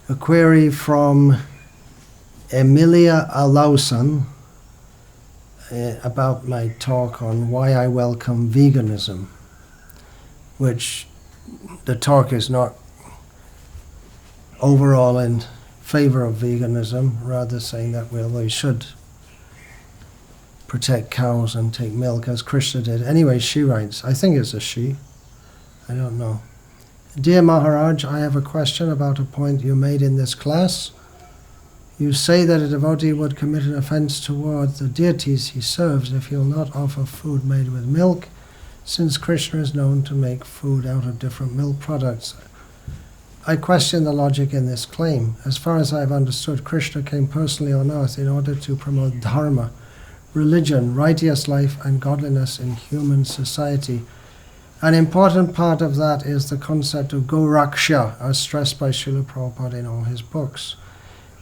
A query from Emiilia Olausson about my talk on why I welcome veganism, which the talk is not overall in favor of veganism, rather saying that we should protect cows and take milk as Krishna did. Anyway, she writes, I think it's a she, I don't know. Dear Maharaj, I have a question about a point you made in this class. You say that a devotee would commit an offence toward the deities he serves if he will not offer food made with milk, since Krishna is known to make food out of different milk products. I question the logic in this claim. As far as I have understood, Krishna came personally on earth in order to promote Dharma, religion, righteous life, and godliness in human society. An important part of that is the concept of Goraksya, as stressed by Shrila Prabhupad in all his books.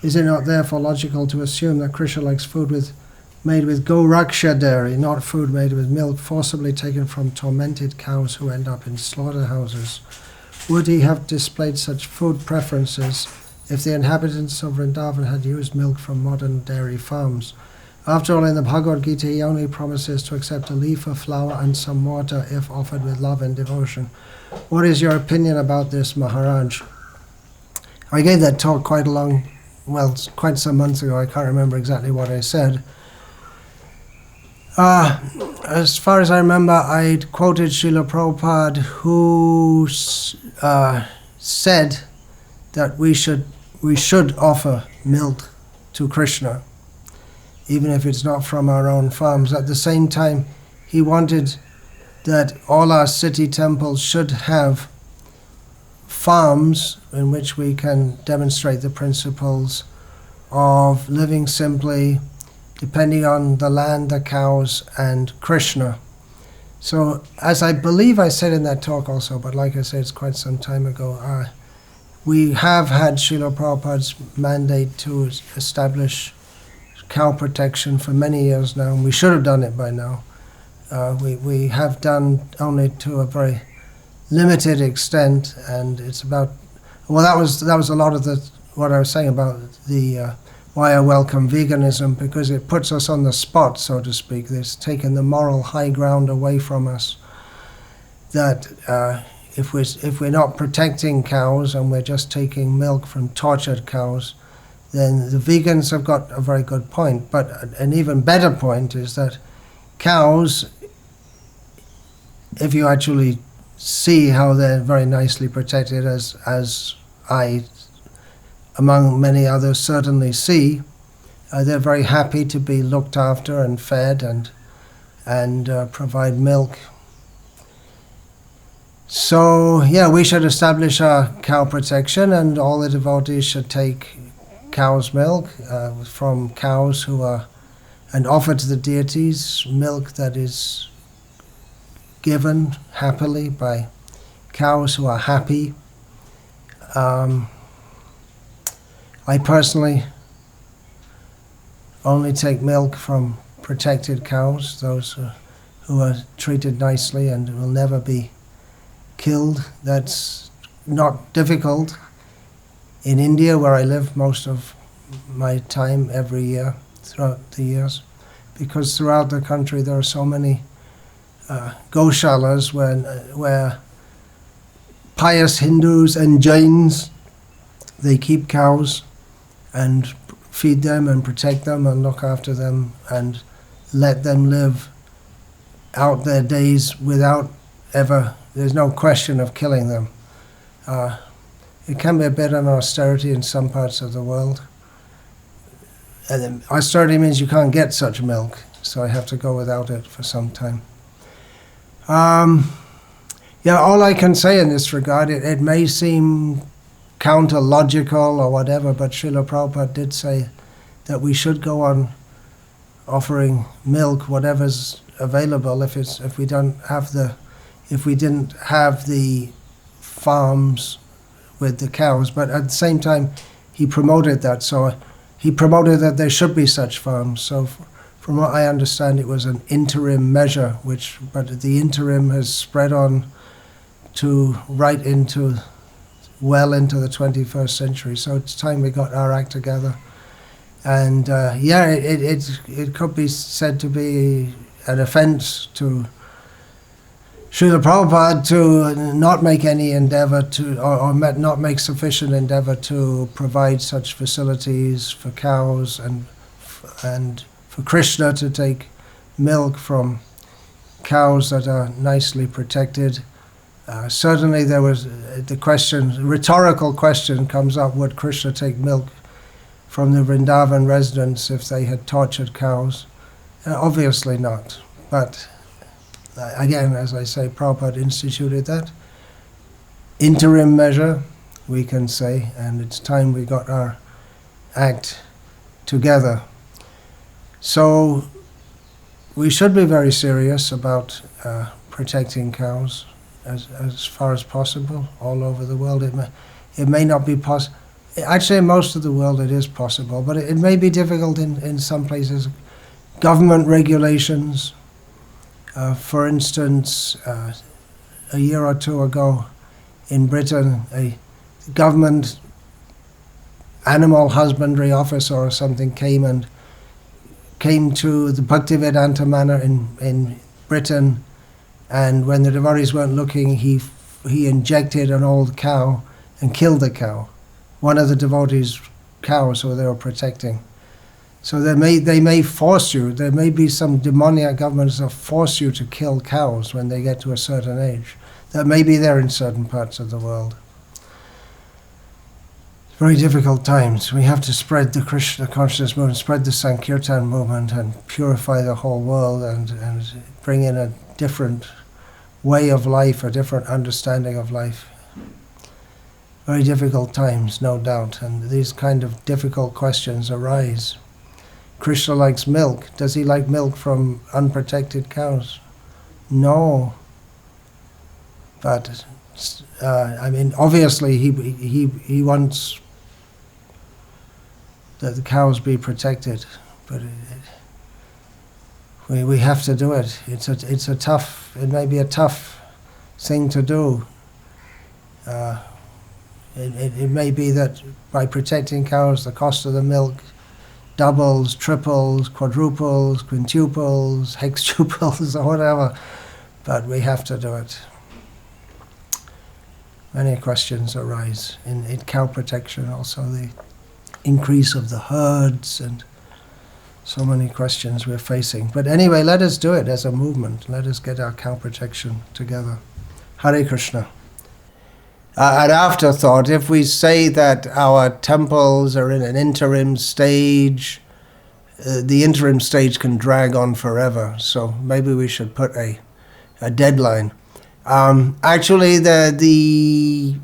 Is it not therefore logical to assume that Krishna likes food made with Goraksya Dairy, not food made with milk forcibly taken from tormented cows who end up in slaughterhouses? Would he have displayed such food preferences if the inhabitants of Vrindaban had used milk from modern dairy farms? After all, in the Bhagavad-gita He only promises to accept a leaf of flour and some water if offered with love and devotion. What is your opinion about this, Maharaj? I gave that talk quite some months ago. I can't remember exactly what I said. As far as I remember, I quoted Srila Prabhupada, who said that we should offer milk to Krishna, even if it's not from our own farms. At the same time, he wanted that all our city temples should have farms in which we can demonstrate the principles of living simply, depending on the land, the cows, and Krishna. So, as I believe I said in that talk also, but like I said, it's quite some time ago, we have had Srila Prabhupada's mandate to establish cow protection for many years now, and we should have done it by now. We have done only to a very limited extent, and it's about, well, that was a lot of what I was saying about the why I welcome veganism, because it puts us on the spot, so to speak. It's taken the moral high ground away from us, that if we're not protecting cows and we're just taking milk from tortured cows, then the vegans have got a very good point. But an even better point is that cows, if you actually see how they're very nicely protected, as I, among many others, certainly see, they're very happy to be looked after and fed and provide milk. So, yeah, we should establish our cow protection, and all the devotees should take cow's milk from cows and offer to the deities milk that is given happily by cows who are happy. I personally only take milk from protected cows, those who are treated nicely and will never be killed. That's not difficult. In India, where I live most of my time every year, throughout the years, because throughout the country there are so many goshalas where pious Hindus and Jains, they keep cows and feed them and protect them and look after them and let them live out their days without ever, there's no question of killing them. It can be a bit of an austerity in some parts of the world. And austerity means you can't get such milk, so I have to go without it for some time. Yeah, all I can say in this regard, it may seem counter-logical or whatever, but Srila Prabhupada did say that we should go on offering milk, whatever's available, if we didn't have the farms with the cows. But at the same time, he promoted that. So he promoted that there should be such farms. So from what I understand, it was an interim measure, but the interim has spread on to right into well into the 21st century. So it's time we got our act together. And it could be said to be an offence to Srila Prabhupada to not make any endeavour to, or not make sufficient endeavour to provide such facilities for cows and for Krishna to take milk from cows that are nicely protected. Certainly there was the question, rhetorical question comes up, would Krishna take milk from the Vrindaban residents if they had tortured cows? Obviously not. But again, as I say, Prabhupada instituted that interim measure, we can say, and it's time we got our act together. So we should be very serious about protecting cows as far as possible all over the world. It may not be possible. Actually, in most of the world it is possible, but it may be difficult in some places. Government regulations, for instance, a year or two ago in Britain, a government animal husbandry officer or something came to the Bhaktivedanta manor in Britain, and when the devotees weren't looking, he injected an old cow and killed the cow, one of the devotees' cows who they were protecting. So they may force you, there may be some demoniac governments that force you to kill cows when they get to a certain age. That may be there in certain parts of the world. Very difficult times. We have to spread the Krishna consciousness movement, spread the Sankirtan movement, and purify the whole world, and bring in a different way of life, a different understanding of life. Very difficult times, no doubt, and these kind of difficult questions arise. Krishna likes milk. Does he like milk from unprotected cows? No. But obviously he wants that the cows be protected, but we have to do it. It may be a tough thing to do. It may be that by protecting cows, the cost of the milk doubles, triples, quadruples, quintuples, hextuples, or whatever, but we have to do it. Many questions arise in cow protection, also the increase of the herds, and so many questions we're facing. But anyway, let us do it as a movement. Let us get our cow protection together. Hare Krishna. An afterthought, if we say that our temples are in an interim stage, the interim stage can drag on forever, so maybe we should put a deadline. Actually, the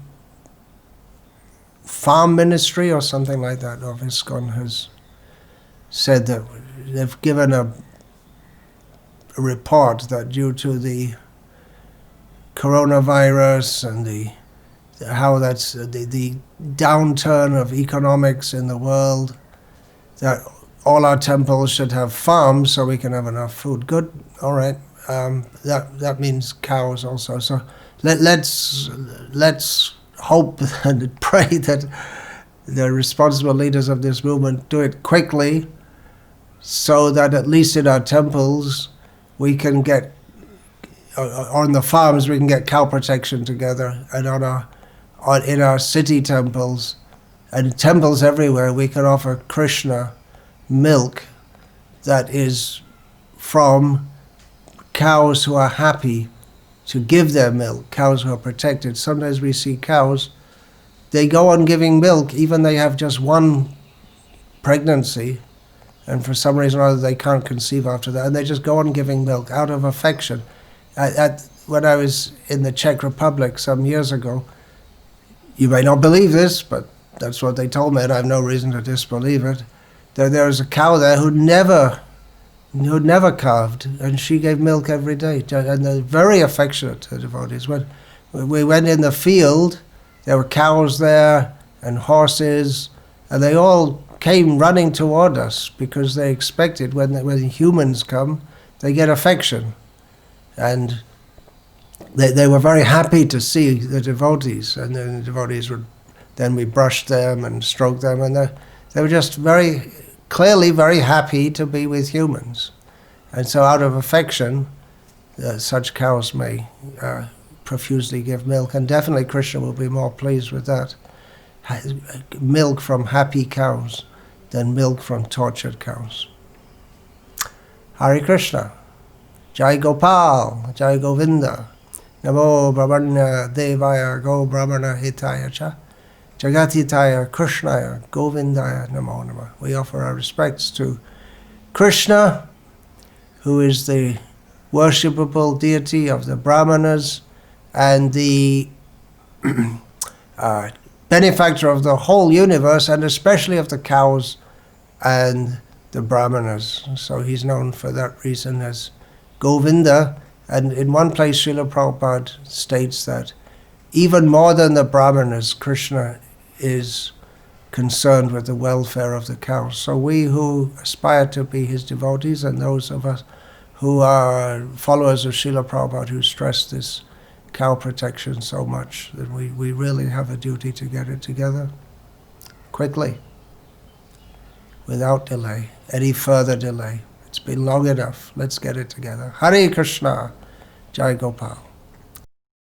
farm ministry or something like that of ISKCON has said that they've given a report that due to the coronavirus and the downturn of economics in the world, that all our temples should have farms so we can have enough food. Good, all right. That means cows also. So let's hope and pray that the responsible leaders of this movement do it quickly, so that at least in our temples we can get, or on the farms we can get cow protection together, and in our city temples and temples everywhere we can offer Krishna milk that is from cows who are happy to give their milk, cows who are protected. Sometimes we see cows, they go on giving milk even they have just one pregnancy, and for some reason or other they can't conceive after that, and they just go on giving milk out of affection. When I was in the Czech Republic some years ago, you may not believe this, but that's what they told me, and I have no reason to disbelieve it. There was a cow there who'd never calved, and she gave milk every day, and they're very affectionate to the devotees. When we went in the field, there were cows there and horses, and they all came running toward us because they expected when humans come, they get affection. And they were very happy to see the devotees, and then the devotees would, then we brushed them and stroked them, and they were just very clearly very happy to be with humans. And so out of affection, such cows may profusely give milk, and definitely Krishna will be more pleased with that. Milk from happy cows than milk from tortured cows. Hare Krishna. Jai Gopal, Jai Govinda. Namo Brahmanya Devaya Go Brahmana Hitaya Cha. Jagatitaya Krishnaya Govindaya Namo Namah. We offer our respects to Krishna, who is the worshipable deity of the Brahmanas and the benefactor of the whole universe, and especially of the cows and the Brahmanas. So he's known for that reason as Govinda. And in one place, Srila Prabhupada states that even more than the Brahmanas, Krishna is concerned with the welfare of the cows. So we who aspire to be his devotees, and those of us who are followers of Srila Prabhupada who stress this cow protection so much, that we really have a duty to get it together quickly, without delay, any further delay. It's been long enough. Let's get it together. Hare Krishna, Jai Gopal.